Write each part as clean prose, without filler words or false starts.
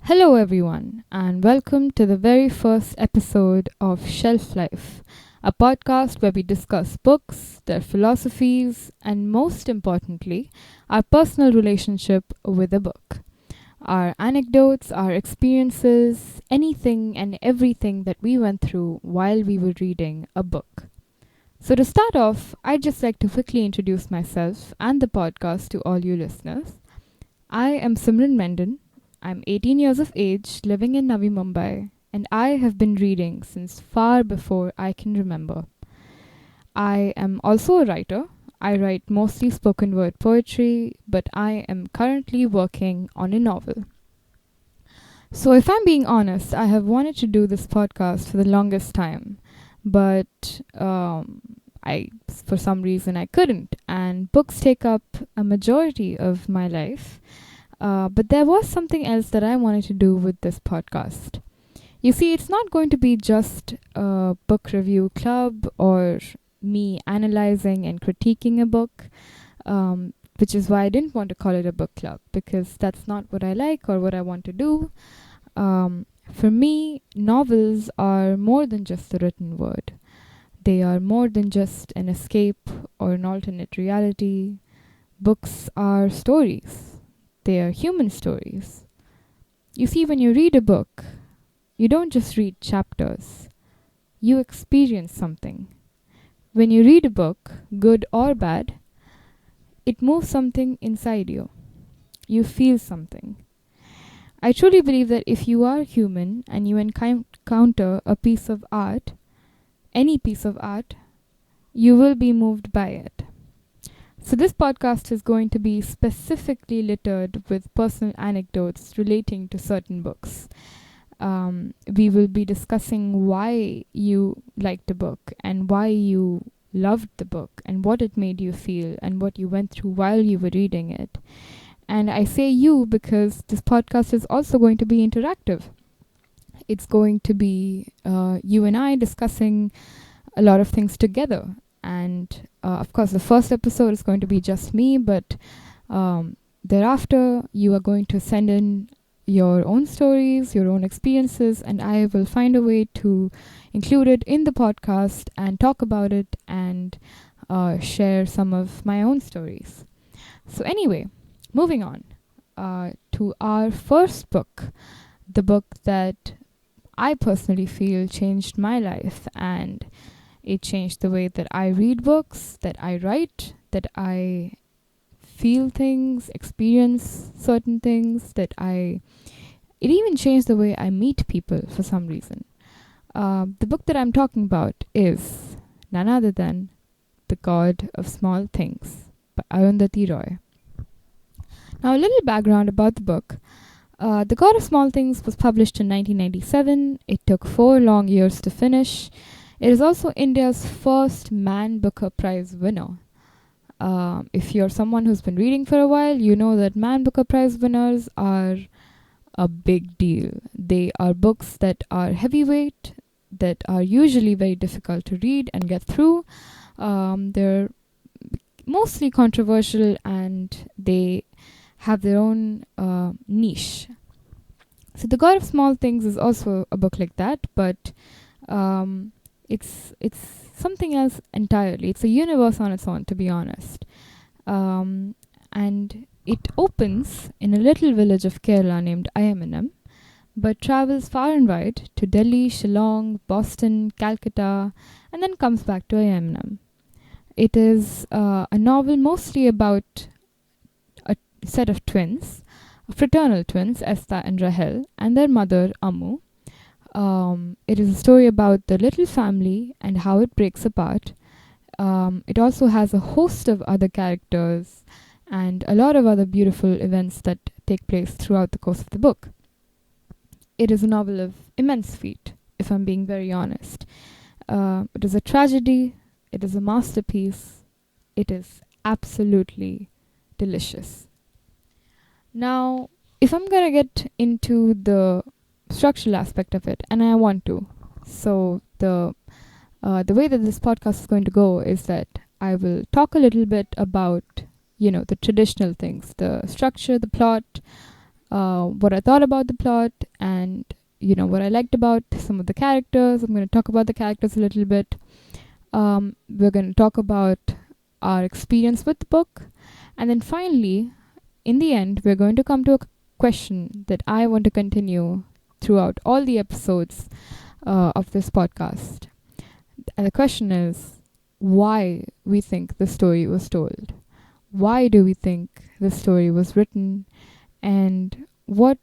Hello, everyone, and welcome to the very first episode of Shelf Life, a podcast where we discuss books, their philosophies, and most importantly, our personal relationship with a book. Our anecdotes, our experiences, anything and everything that we went through while we were reading a book. So, to start off, I'd just like to quickly introduce myself and the podcast to all you listeners. I am Simran Mendon. I'm 18 years of age, living in Navi Mumbai, and I have been reading since far before I can remember. I am also a writer. I write mostly spoken word poetry, but I am currently working on a novel. So, if I'm being honest, I have wanted to do this podcast for the longest time, but for some reason, I couldn't, and books take up a majority of my life. But there was something else that I wanted to do with this podcast. You see, it's not going to be just a book review club or me analyzing and critiquing a book, which is why I didn't want to call it a book club, because that's not what I like or what I want to do. For me, novels are more than just the written word. They are more than just an escape or an alternate reality. Books are stories. They are human stories. You see, when you read a book, you don't just read chapters, you experience something. When you read a book, good or bad, it moves something inside you. You feel something. I truly believe that if you are human and you encounter a piece of art, any piece of art, you will be moved by it. So, this podcast is going to be specifically littered with personal anecdotes relating to certain books. We will be discussing why you liked a book and why you loved the book and what it made you feel and what you went through while you were reading it. And I say you because this podcast is also going to be interactive. It's going to be you and I discussing a lot of things together. And of course, the first episode is going to be just me, but thereafter, you are going to send in your own stories, your own experiences, and I will find a way to include it in the podcast and talk about it and share some of my own stories. So, anyway, moving on to our first book, the book that I personally feel changed my life, and it changed the way that I read books, that I write, that I feel things, experience certain things, it even changed the way I meet people for some reason. The book that I'm talking about is none other than The God of Small Things by Arundhati Roy. Now, a little background about the book. The God of Small Things was published in 1997. It took 4 long years to finish. It is also India's first Man Booker Prize winner. If you're someone who's been reading for a while, you know that Man Booker Prize winners are a big deal. They are books that are heavyweight, that are usually very difficult to read and get through. They're mostly controversial and they have their own niche. So The God of Small Things is also a book like that, but it's something else entirely. It's a universe on its own, to be honest. And it opens in a little village of Kerala named Ayamanam, but travels far and wide to Delhi, Shillong, Boston, Calcutta, and then comes back to Ayamanam. It is a novel mostly about a set of twins, fraternal twins, Estha and Rahel, and their mother, Amu. It is a story about the little family and how it breaks apart. It also has a host of other characters and a lot of other beautiful events that take place throughout the course of the book. It is a novel of immense feat, if I'm being very honest. It is a tragedy. It is a masterpiece. It is absolutely delicious. Now, if I'm going to get into the structural aspect of it, and I want to. So the way that this podcast is going to go is that I will talk a little bit about, the traditional things, the structure, the plot, what I thought about the plot, and what I liked about some of the characters. I'm going to talk about the characters a little bit. We're going to talk about our experience with the book, and then finally, in the end, we're going to come to a question that I want to continue throughout all the episodes of this podcast. And the question is why we think the story was told. Why do we think the story was written? And what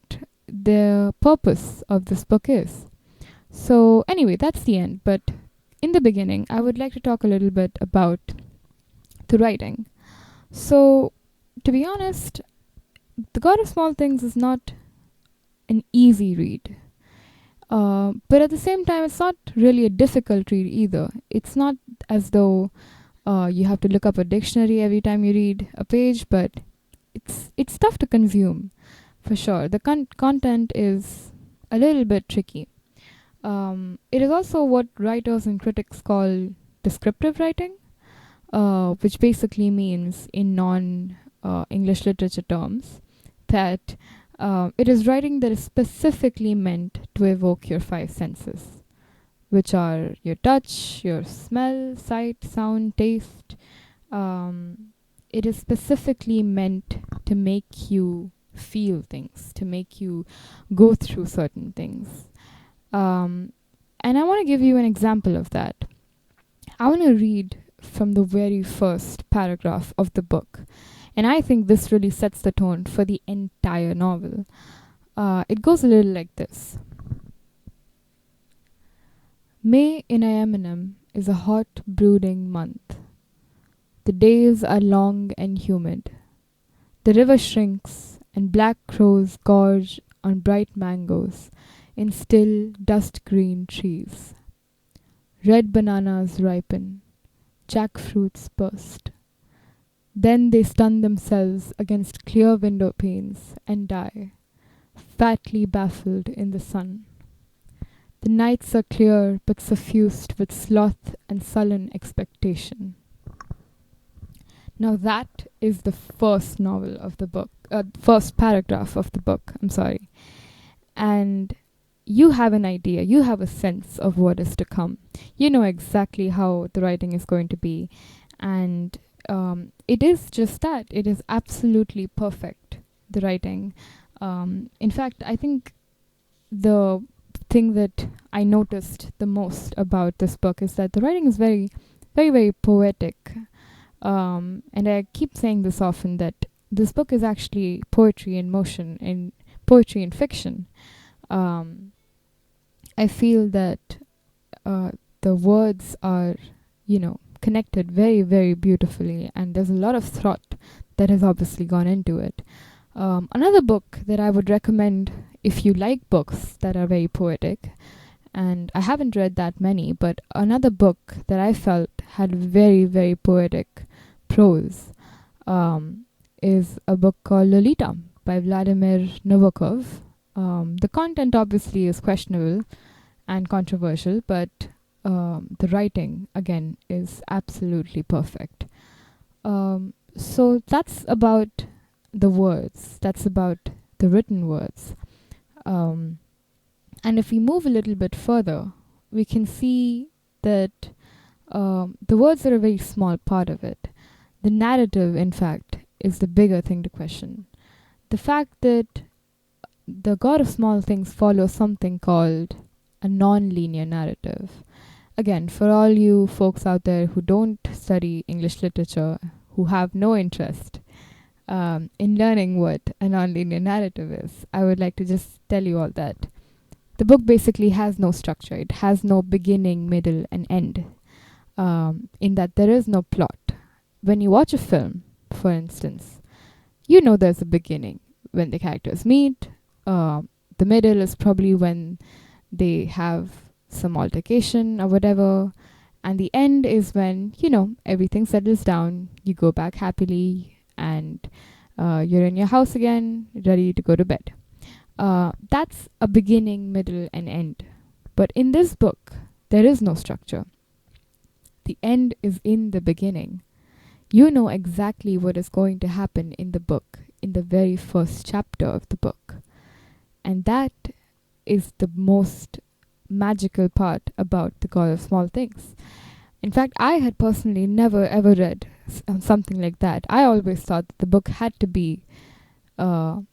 the purpose of this book is. So, anyway, that's the end. But in the beginning, I would like to talk a little bit about the writing. So, to be honest, The God of Small Things is not an easy read. But at the same time, it's not really a difficult read either. It's not as though you have to look up a dictionary every time you read a page, but it's tough to consume, for sure. The content is a little bit tricky. It is also what writers and critics call descriptive writing, which basically means, in non-English literature terms, that it is writing that is specifically meant to evoke your five senses, which are your touch, your smell, sight, sound, taste. It is specifically meant to make you feel things, to make you go through certain things. And I want to give you an example of that. I want to read from the very first paragraph of the book. And I think this really sets the tone for the entire novel. It goes a little like this. May in Ayamanam is a hot, brooding month. The days are long and humid. The river shrinks, and black crows gorge on bright mangoes in still, dust-green trees. Red bananas ripen. Jackfruits burst. Then they stun themselves against clear window panes and die, fatly baffled in the sun. The nights are clear but suffused with sloth and sullen expectation. Now that is the first novel of the book, first paragraph of the book, I'm sorry. And you have an idea, you have a sense of what is to come. You know exactly how the writing is going to be. And it is just that. It is absolutely perfect, the writing. In fact, I think the thing that I noticed the most about this book is that the writing is very, very, very poetic. And I keep saying this often, that this book is actually poetry in motion, in poetry in fiction. I feel that the words are, connected very, very beautifully, and there's a lot of thought that has obviously gone into it. Another book that I would recommend if you like books that are very poetic, and I haven't read that many, but another book that I felt had very, very poetic prose is a book called Lolita by Vladimir Nabokov. The content obviously is questionable and controversial, but the writing, again, is absolutely perfect. So that's about the words. That's about the written words. And if we move a little bit further, we can see that the words are a very small part of it. The narrative, in fact, is the bigger thing to question. The fact that the God of Small Things follows something called a non-linear narrative. Again, for all you folks out there who don't study English literature, who have no interest in learning what a non-linear narrative is, I would like to just tell you all that. The book basically has no structure. It has no beginning, middle, and end, in that there is no plot. When you watch a film, for instance, you know there's a beginning when the characters meet. The middle is probably when they have some altercation or whatever. And the end is when, everything settles down. You go back happily and you're in your house again, ready to go to bed. That's a beginning, middle, and end. But in this book, there is no structure. The end is in the beginning. You know exactly what is going to happen in the book, in the very first chapter of the book. And that is the most magical part about The God of Small Things. In fact, I had personally never ever read something like that. I always thought that the book had to be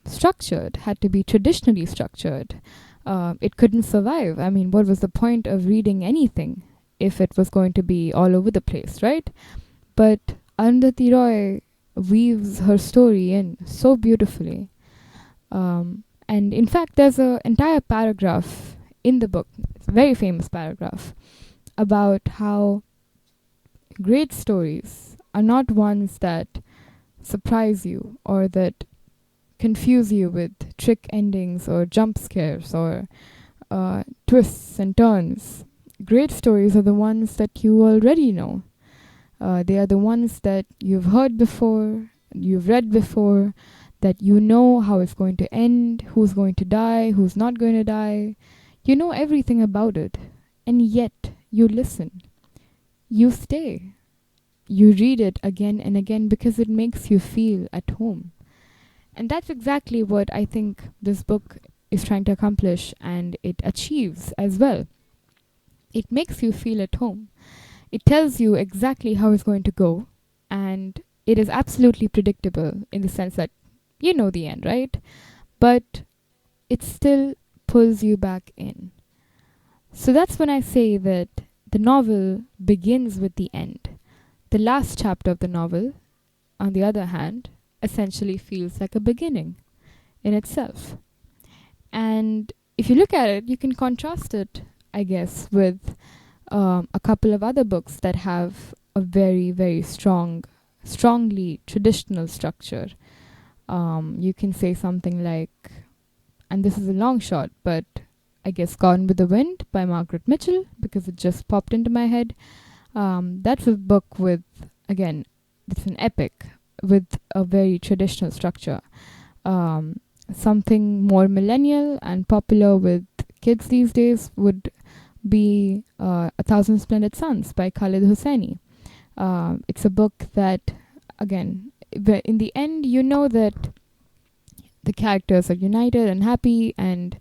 structured, had to be traditionally structured. It couldn't survive. I mean, what was the point of reading anything if it was going to be all over the place, right? But Arundhati Roy weaves her story in so beautifully. And in fact, there's an entire paragraph in the book, it's a very famous paragraph, about how great stories are not ones that surprise you or that confuse you with trick endings or jump scares or twists and turns. Great stories are the ones that you already know. They are the ones that you've heard before, you've read before, that you know how it's going to end, who's going to die, who's not going to die. You know everything about it, and yet you listen. You stay. You read it again and again because it makes you feel at home. And that's exactly what I think this book is trying to accomplish, and it achieves as well. It makes you feel at home. It tells you exactly how it's going to go, and it is absolutely predictable in the sense that you know the end, right? But it still pulls you back in. So that's when I say that the novel begins with the end. The last chapter of the novel, on the other hand, essentially feels like a beginning in itself. And if you look at it, you can contrast it, I guess, with a couple of other books that have a very, very strongly traditional structure. You can say something like, and this is a long shot, but I guess Gone with the Wind by Margaret Mitchell, because it just popped into my head. That's a book with, again, it's an epic with a very traditional structure. Something more millennial and popular with kids these days would be A Thousand Splendid Suns by Khalid Hosseini. It's a book that, again, in the end, you know that the characters are united and happy, and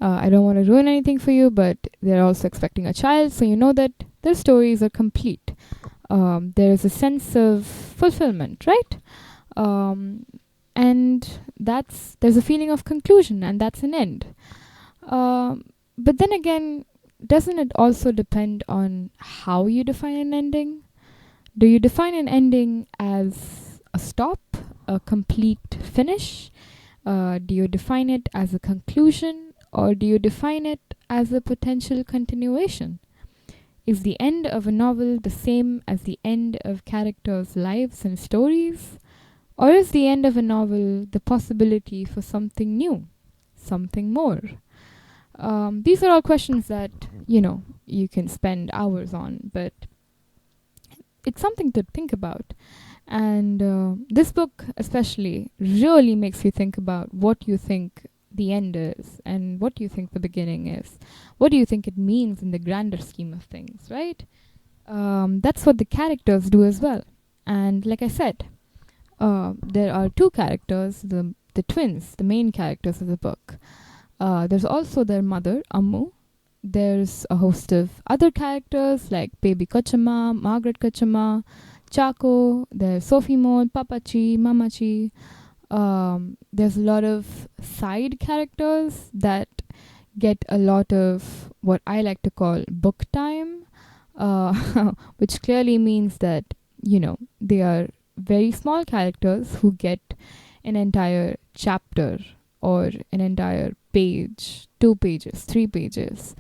I don't want to ruin anything for you, but they're also expecting a child, so you know that their stories are complete. There is a sense of fulfillment, right? And there's a feeling of conclusion, and that's an end. But then again, doesn't it also depend on how you define an ending? Do you define an ending as a stop, a complete finish? Do you define it as a conclusion, or do you define it as a potential continuation? Is the end of a novel the same as the end of characters' lives and stories? Or is the end of a novel the possibility for something new, something more? These are all questions that, you can spend hours on, but it's something to think about. And this book especially really makes you think about what you think the end is and what you think the beginning is. What do you think it means in the grander scheme of things, right? That's what the characters do as well. And like I said, there are two characters, the twins, the main characters of the book. There's also their mother, Ammu. There's a host of other characters like Baby Kochama, Margaret Kochama, Chaco, there's Sophie Mode, Papachi, Mamachi. There's a lot of side characters that get a lot of what I like to call book time, which clearly means that, they are very small characters who get an entire chapter or an entire page, 2 pages, 3 pages.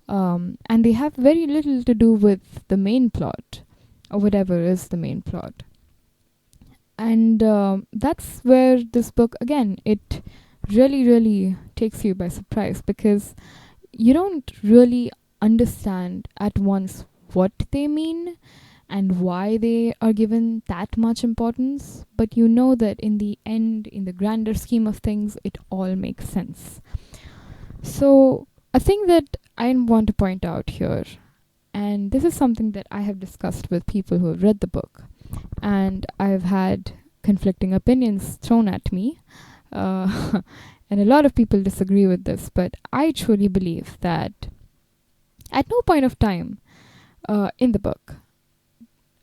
And they have very little to do with the main plot or whatever is the main plot. And that's where this book, again, it really, really takes you by surprise, because you don't really understand at once what they mean and why they are given that much importance, but you know that in the end, in the grander scheme of things, it all makes sense. So a thing that I want to point out here, and this is something that I have discussed with people who have read the book, and I've had conflicting opinions thrown at me. And a lot of people disagree with this, but I truly believe that at no point of time in the book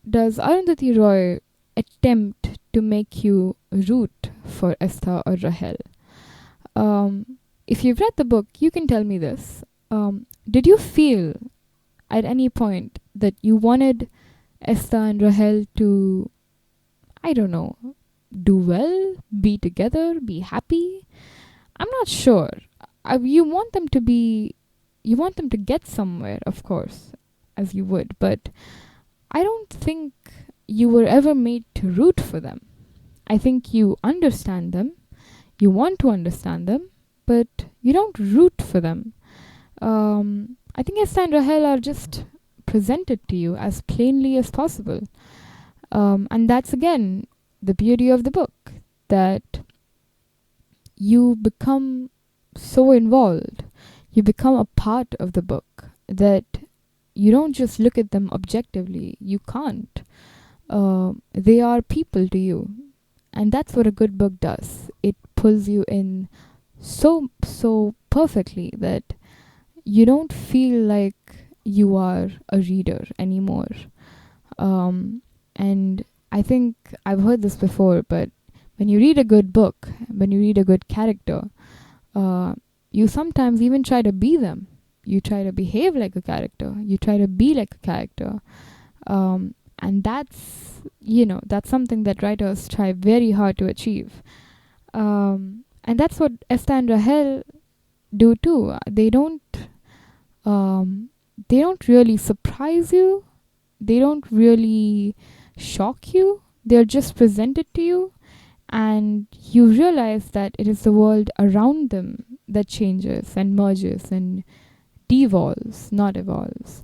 does Arundhati Roy attempt to make you root for Esther or Rahel. If you've read the book, you can tell me this. Did you feel at any point that you wanted Esther and Rahel to, I don't know, do well, be together, be happy? I'm not sure. You want them to be, you want them to get somewhere, of course, as you would, but I don't think you were ever made to root for them. I think you understand them, you want to understand them, but you don't root for them. I think Esther and Rahel are just presented to you as plainly as possible. And that's again the beauty of the book, that you become so involved, you become a part of the book, that you don't just look at them objectively. You can't. They are people to you. And that's what a good book does. It pulls you in so perfectly that you don't feel like you are a reader anymore. And I think I've heard this before, but when you read a good book, when you read a good character, you sometimes even try to be them. You try to behave like a character. You try to be like a character. And that's, that's something that writers try very hard to achieve. And that's what Esther and Rahel do too. They don't really surprise you. They don't really shock you. They're just presented to you, and you realize that it is the world around them that changes and merges and devolves, not evolves.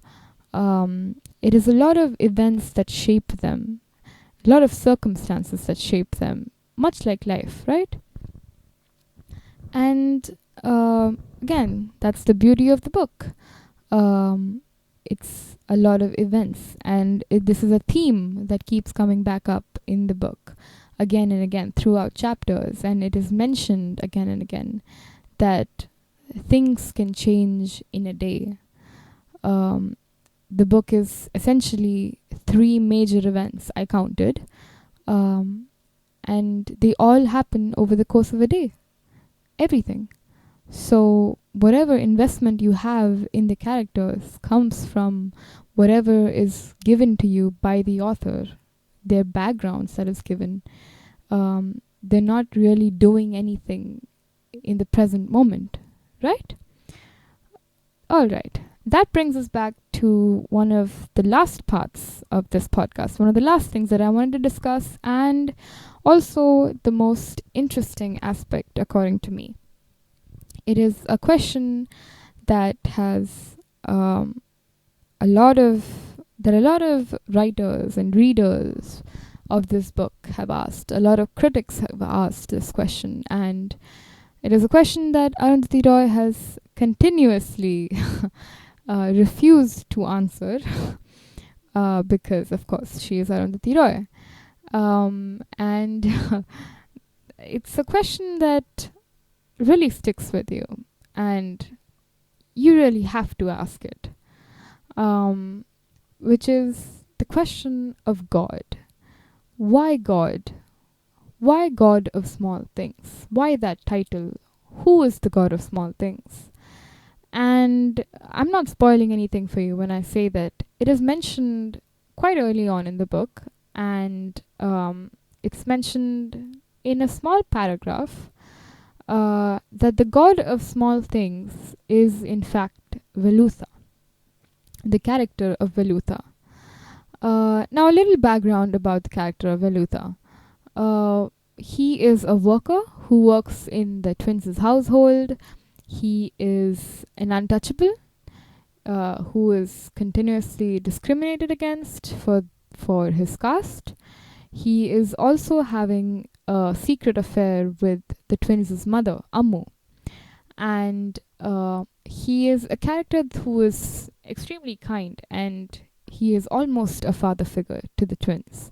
It is a lot of events that shape them, a lot of circumstances that shape them, much like life, right? And again, that's the beauty of the book. It's a lot of events, and this is a theme that keeps coming back up in the book again and again throughout chapters, and it is mentioned again and again that things can change in a day. The book is essentially 3 major events I counted, and they all happen over the course of a day. Everything. So whatever investment you have in the characters comes from whatever is given to you by the author, their backgrounds that is given. They're not really doing anything in the present moment, right? All right. That brings us back to one of the last parts of this podcast, one of the last things that I wanted to discuss, and also the most interesting aspect, according to me. It is a question that has a lot of writers and readers of this book have asked. A lot of critics have asked this question, and it is a question that Arundhati Roy has continuously refused to answer because, of course, she is Arundhati Roy. And it's a question that really sticks with you, and you really have to ask it, which is the question of God. Why God? Why God of small things? Why that title? Who is the God of small things? And I'm not spoiling anything for you when I say that it is mentioned quite early on in the book, and it's mentioned in a small paragraph that the God of small things is in fact Velutha, the character of Velutha. Now a little background about the character of Velutha. He is a worker who works in the twins' household. He is an untouchable who is continuously discriminated against for his caste. He is also having a secret affair with the twins' mother, Ammu. And he is a character who is extremely kind, and he is almost a father figure to the twins.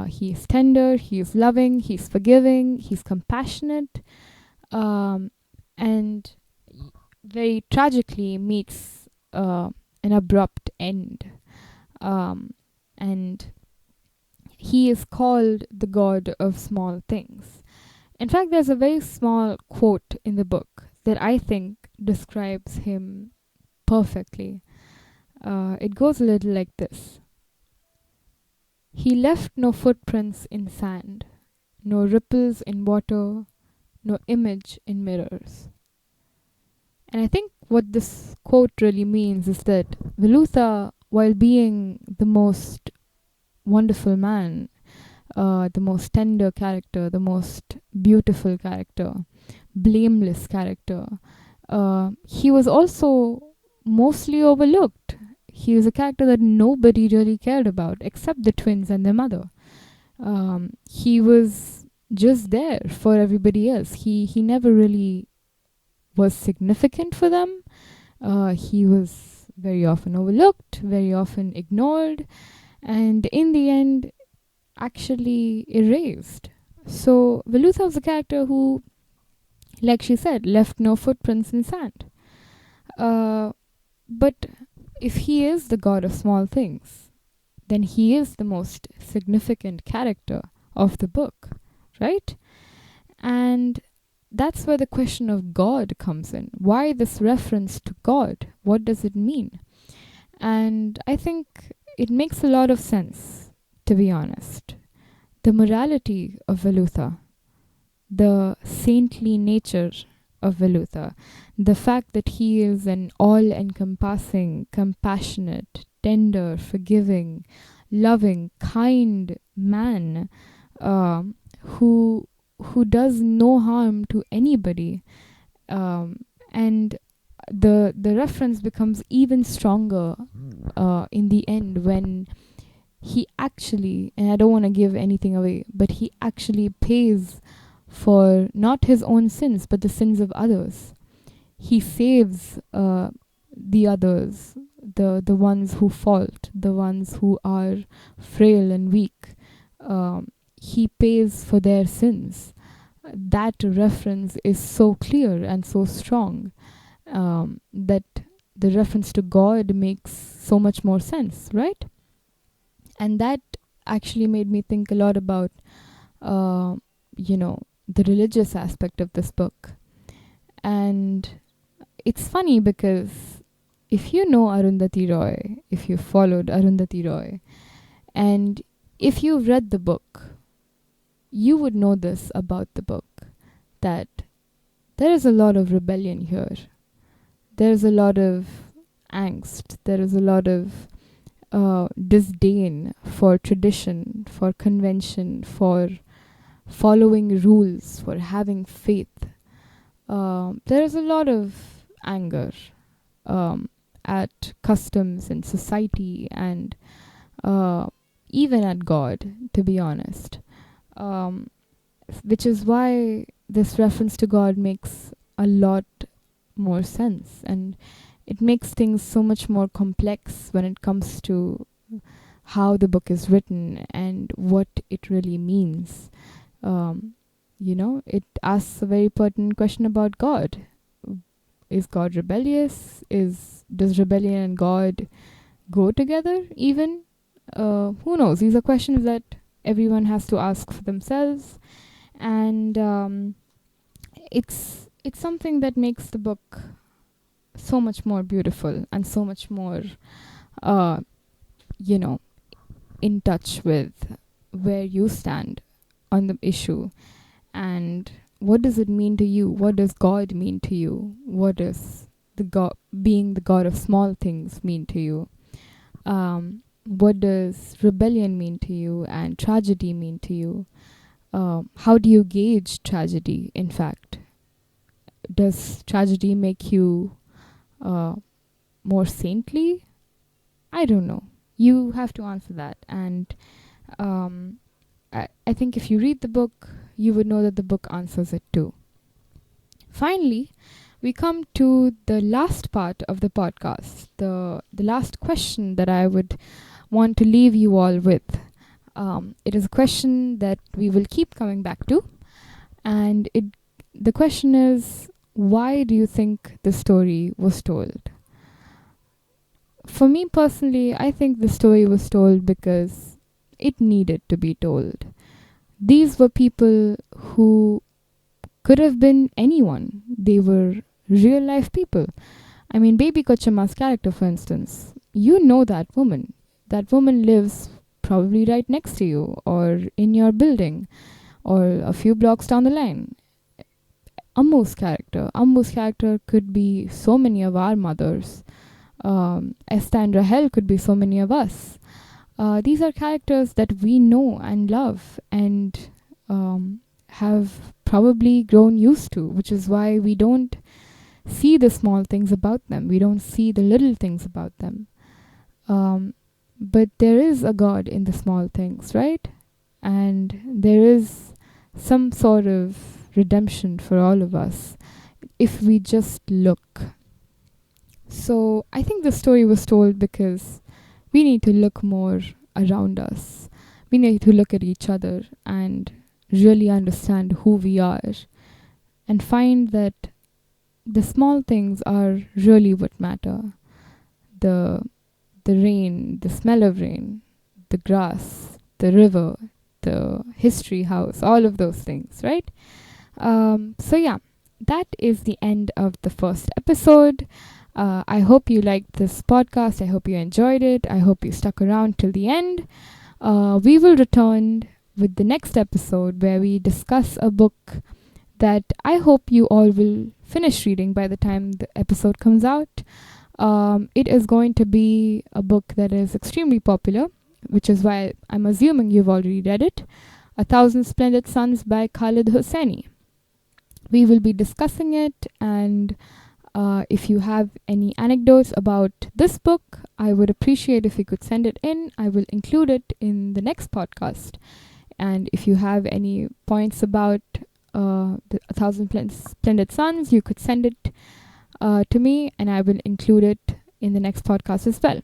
He is tender, he is loving, he's forgiving, he's compassionate, and very tragically meets an abrupt end. And he is called the god of small things. In fact, there's a very small quote in the book that I think describes him perfectly. It goes a little like this: He left no footprints in sand, no ripples in water, no image in mirrors. And I think what this quote really means is that Velutha, while being the most wonderful man, the most tender character, the most beautiful character, blameless character, he was also mostly overlooked. He was a character that nobody really cared about except the twins and their mother. He was just there for everybody else. He never really was significant for them. He was very often overlooked, very often ignored, and in the end, actually erased. So Velutha was a character who, like she said, left no footprints in sand. But if he is the god of small things, then he is the most significant character of the book, right? And that's where the question of God comes in. Why this reference to God? What does it mean? And I think it makes a lot of sense, to be honest. The morality of Velutha, the saintly nature of Velutha, the fact that he is an all-encompassing, compassionate, tender, forgiving, loving, kind man who does no harm to anybody, and the reference becomes even stronger in the end when he actually, and I don't want to give anything away, but he actually pays for not his own sins but the sins of others. He saves the others, the ones who fault, the ones who are frail and weak. He pays for their sins. That reference is so clear and so strong that the reference to God makes so much more sense, right? And that actually made me think a lot about, the religious aspect of this book. And it's funny because if you know Arundhati Roy, if you followed Arundhati Roy, and if you've read the book, you would know this about the book, that there is a lot of rebellion here. There's a lot of angst. There is a lot of disdain for tradition, for convention, for following rules, for having faith. There is a lot of anger at customs and society and even at God, to be honest. Which is why this reference to God makes a lot more sense, and it makes things so much more complex when it comes to how the book is written and what it really means. It asks a very pertinent question about God. Is God rebellious? Does rebellion and God go together even? Who knows? These are questions that everyone has to ask for themselves, and it's something that makes the book so much more beautiful and so much more in touch with where you stand on the issue, and what does it mean to you? What does God mean to you? What does being the God of small things mean to you? What does rebellion mean to you and tragedy mean to you? How do you gauge tragedy, in fact? Does tragedy make you more saintly? I don't know. You have to answer that. And I think if you read the book, you would know that the book answers it too. Finally, we come to the last part of the podcast, the last question that I would want to leave you all with. It is a question that we will keep coming back to, and the question is, why do you think the story was told? For me personally, I think the story was told because it needed to be told. These were people who could have been anyone. They were real life people. I mean, Baby Kochama's character, for instance, you know that woman. That woman lives probably right next to you, or in your building, or a few blocks down the line. Ammu's character could be so many of our mothers. Esther and Rahel could be so many of us. These are characters that we know and love and have probably grown used to, which is why we don't see the small things about them. We don't see the little things about them. But there is a God in the small things, right? And there is some sort of redemption for all of us if we just look. So I think the story was told because we need to look more around us. We need to look at each other and really understand who we are and find that the small things are really what matter. The rain, the smell of rain, the grass, the river, the history house, all of those things, right? So yeah, that is the end of the first episode. I hope you liked this podcast. I hope you enjoyed it. I hope you stuck around till the end. We will return with the next episode where we discuss a book that I hope you all will finish reading by the time the episode comes out. It is going to be a book that is extremely popular, which is why I'm assuming you've already read it. A Thousand Splendid Suns by Khalid Hosseini. We will be discussing it, and if you have any anecdotes about this book, I would appreciate if you could send it in. I will include it in the next podcast. And if you have any points about the A Thousand Splendid Suns, you could send it to me, and I will include it in the next podcast as well.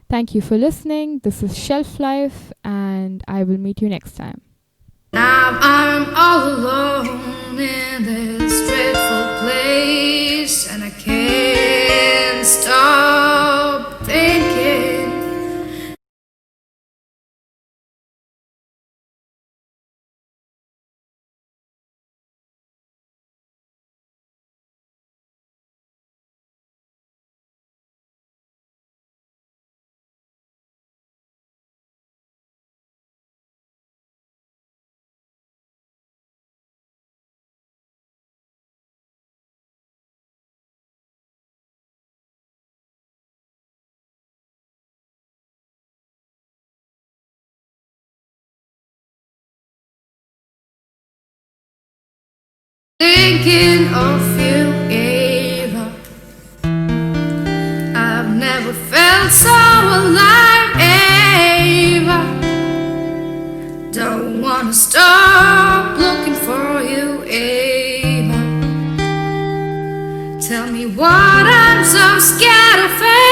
Thank you for listening. This is Shelf Life, and I will meet you next time. Now I'm all alone in this dreadful place, and I can't stop thinking. Thinking of you, Ava. I've never felt so alive, Ava. Don't wanna stop looking for you, Ava. Tell me what I'm so scared of, Ava.